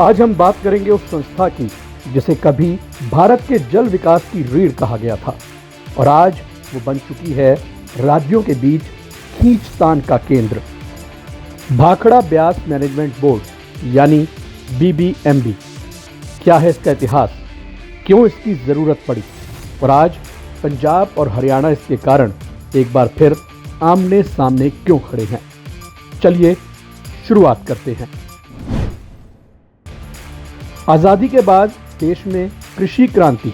आज हम बात करेंगे उस संस्था की जिसे कभी भारत के जल विकास की रीढ़ कहा गया था और आज वो बन चुकी है राज्यों के बीच खींचतान का केंद्र। भाखड़ा ब्यास मैनेजमेंट बोर्ड यानी BBMB। क्या है इसका इतिहास, क्यों इसकी ज़रूरत पड़ी और आज पंजाब और हरियाणा इसके कारण एक बार फिर आमने सामने क्यों खड़े हैं। चलिए शुरुआत करते हैं। आज़ादी के बाद देश में कृषि क्रांति,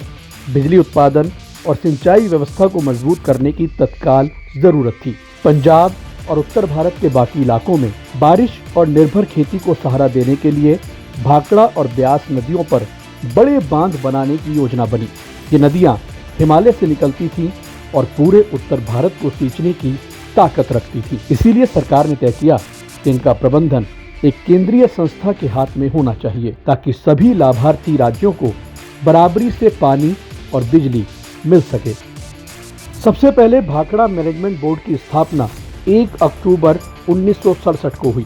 बिजली उत्पादन और सिंचाई व्यवस्था को मजबूत करने की तत्काल ज़रूरत थी। पंजाब और उत्तर भारत के बाकी इलाकों में बारिश और निर्भर खेती को सहारा देने के लिए भाखड़ा और ब्यास नदियों पर बड़े बांध बनाने की योजना बनी। ये नदियां हिमालय से निकलती थीं और पूरे उत्तर भारत को सींचने की ताकत रखती थी। इसीलिए सरकार ने तय किया कि इनका प्रबंधन एक केंद्रीय संस्था के हाथ में होना चाहिए ताकि सभी लाभार्थी राज्यों को बराबरी से पानी और बिजली मिल सके। सबसे पहले भाखड़ा मैनेजमेंट बोर्ड की स्थापना 1 अक्टूबर 1967 को हुई।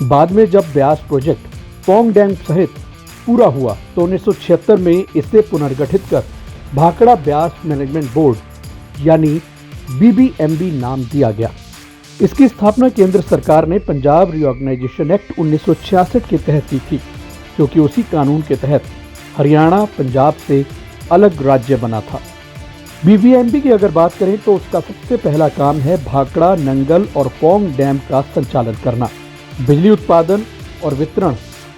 बाद में जब ब्यास प्रोजेक्ट पौंग डैम सहित पूरा हुआ तो 1976 में इसे पुनर्गठित कर भाखड़ा ब्यास मैनेजमेंट बोर्ड यानी BBMB नाम दिया गया। इसकी स्थापना केंद्र सरकार ने पंजाब रीऑर्गेनाइजेशन एक्ट 1966 के तहत की थी, क्योंकि उसी कानून के तहत हरियाणा पंजाब से अलग राज्य बना था। BBMB की अगर बात करें तो उसका सबसे पहला काम है भाखड़ा, नंगल और पौंग डैम का संचालन करना। बिजली उत्पादन और वितरण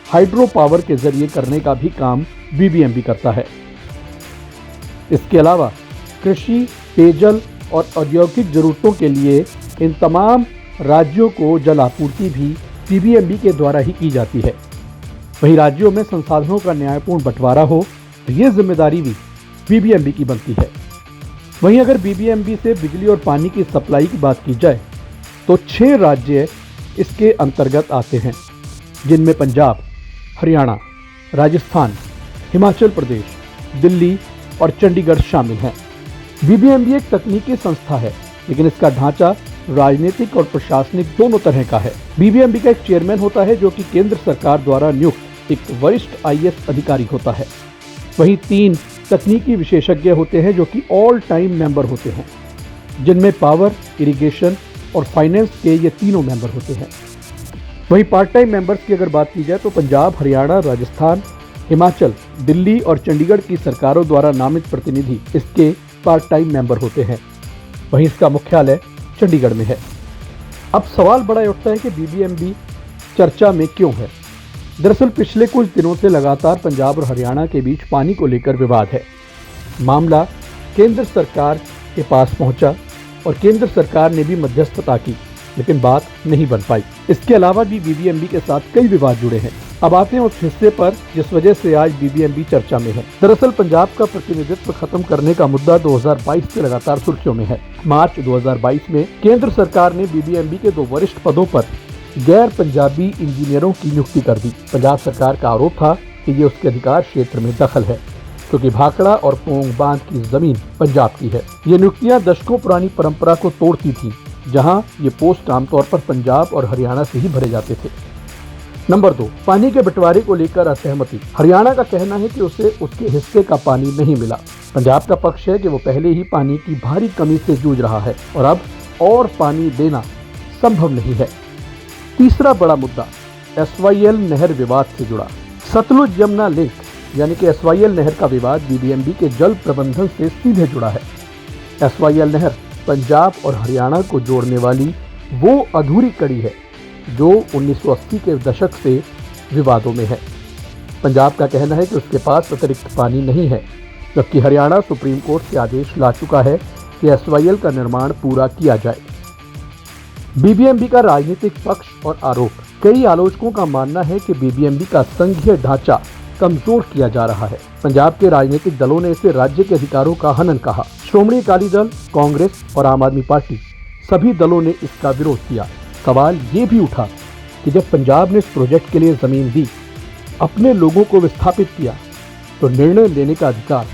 हाइड्रो पावर के जरिए करने का भी काम BBMB करता है। इसके अलावा कृषि, पेयजल और औद्योगिक जरूरतों के लिए इन तमाम राज्यों को जल आपूर्ति भी BBMB के द्वारा ही की जाती है। वहीं राज्यों में संसाधनों का न्यायपूर्ण बंटवारा हो तो ये जिम्मेदारी भी BBMB की बनती है। वहीं अगर BBMB से बिजली और पानी की सप्लाई की बात की जाए तो 6 राज्य इसके अंतर्गत आते हैं, जिनमें पंजाब, हरियाणा, राजस्थान, हिमाचल प्रदेश, दिल्ली और चंडीगढ़ शामिल हैं। BBMB एक तकनीकी संस्था है, लेकिन इसका ढांचा राजनीतिक और प्रशासनिक दोनों तरह का है। BBMB का एक चेयरमैन होता है जो कि केंद्र सरकार द्वारा नियुक्त एक वरिष्ठ IAS अधिकारी होता है। वहीं 3 तकनीकी विशेषज्ञ होते हैं जो कि ऑल टाइम मेंबर होते हैं, जिनमें पावर, इरिगेशन और फाइनेंस के ये तीनों मेंबर होते हैं। वहीं पार्ट टाइम मेंबर्स की अगर बात की जाए तो पंजाब, हरियाणा, राजस्थान, हिमाचल, दिल्ली और चंडीगढ़ की सरकारों द्वारा नामित प्रतिनिधि इसके पार्ट टाइम मेंबर होते हैं। वहीं इसका मुख्यालय चंडीगढ़ में है। अब सवाल बड़ा उठता है कि BBMB चर्चा में क्यों है। दरअसल पिछले कुछ दिनों से लगातार पंजाब और हरियाणा के बीच पानी को लेकर विवाद है। मामला केंद्र सरकार के पास पहुंचा और केंद्र सरकार ने भी मध्यस्थता की, लेकिन बात नहीं बन पाई। इसके अलावा भी BBMB के साथ कई विवाद जुड़े हैं। अब आते हैं उस हिस्से पर जिस वजह से आज BBMB चर्चा में है। दरअसल पंजाब का प्रतिनिधित्व खत्म करने का मुद्दा 2022 से लगातार सुर्खियों में है। मार्च 2022 में केंद्र सरकार ने BBMB के 2 वरिष्ठ पदों पर गैर पंजाबी इंजीनियरों की नियुक्ति कर दी। पंजाब सरकार का आरोप था कि ये उसके अधिकार क्षेत्र में दखल है, क्योंकि भाखड़ा और पौंग बांध की जमीन पंजाब की है। ये नियुक्तियां दशकों पुरानी परंपरा को तोड़ती थी, जहां ये पोस्ट आमतौर पर पंजाब और हरियाणा से ही भरे जाते थे। नंबर 2, पानी के बंटवारे को लेकर असहमति। हरियाणा का कहना है कि उसे उसके हिस्से का पानी नहीं मिला। पंजाब का पक्ष है कि वो पहले ही पानी की भारी कमी से जूझ रहा है और अब और पानी देना संभव नहीं है। तीसरा बड़ा मुद्दा SYL नहर विवाद से जुड़ा। सतलुज यमुना लिंक यानी कि SYL नहर का विवाद BBMB के जल प्रबंधन से सीधे जुड़ा है। SYL नहर पंजाब और हरियाणा को जोड़ने वाली वो अधूरी कड़ी है जो 1980 के दशक से विवादों में है। पंजाब का कहना है कि उसके पास अतिरिक्त पानी नहीं है, जबकि हरियाणा सुप्रीम कोर्ट से आदेश ला चुका है कि SYL का निर्माण पूरा किया जाए। BBMB का राजनीतिक पक्ष और आरोप। कई आलोचकों का मानना है कि BBMB का संघीय ढांचा कमजोर किया जा रहा है। पंजाब के राजनीतिक दलों ने इसे राज्य के अधिकारों का हनन कहा। श्रोमणी अकाली दल, कांग्रेस और आम आदमी पार्टी सभी दलों ने इसका विरोध किया। सवाल ये भी उठा कि जब पंजाब ने इस प्रोजेक्ट के लिए जमीन दी, अपने लोगों को विस्थापित किया, तो निर्णय लेने का अधिकार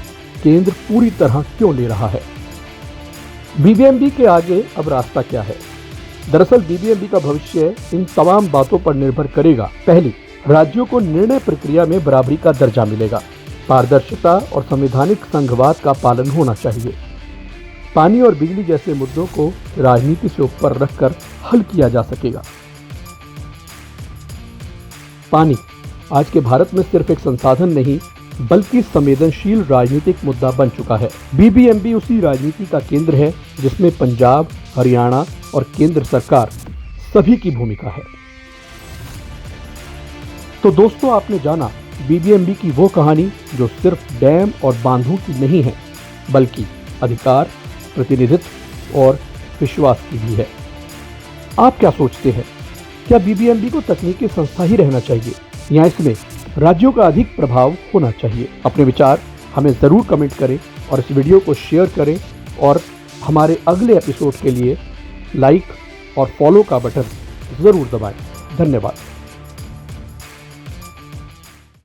केंद्र पूरी तरह क्यों ले रहा है। BBMB के आगे अब रास्ता क्या है। दरअसल BBMB का भविष्य इन तमाम बातों पर निर्भर करेगा। पहली, राज्यों को निर्णय प्रक्रिया में बराबरी का दर्जा मिलेगा। पारदर्शिता और संवैधानिक संघवाद का पालन होना चाहिए। पानी और बिजली जैसे मुद्दों को राजनीति से ऊपर रखकर हल किया जा सकेगा। पानी आज के भारत में सिर्फ एक संसाधन नहीं बल्कि संवेदनशील राजनीतिक मुद्दा बन चुका है। बीबीएमबी उसी राजनीति का केंद्र है जिसमें पंजाब, हरियाणा और केंद्र सरकार सभी की भूमिका है। तो दोस्तों, आपने जाना बीबीएमबी की वो कहानी जो सिर्फ डैम और बांधों की नहीं है बल्कि अधिकार, प्रतिनिधित्व और विश्वास की भी है। आप क्या सोचते हैं? क्या बीबीएमबी को तकनीकी संस्था ही रहना चाहिए या इसमें राज्यों का अधिक प्रभाव होना चाहिए? अपने विचार हमें ज़रूर कमेंट करें और इस वीडियो को शेयर करें और हमारे अगले एपिसोड के लिए लाइक और फॉलो का बटन ज़रूर दबाएं। धन्यवाद।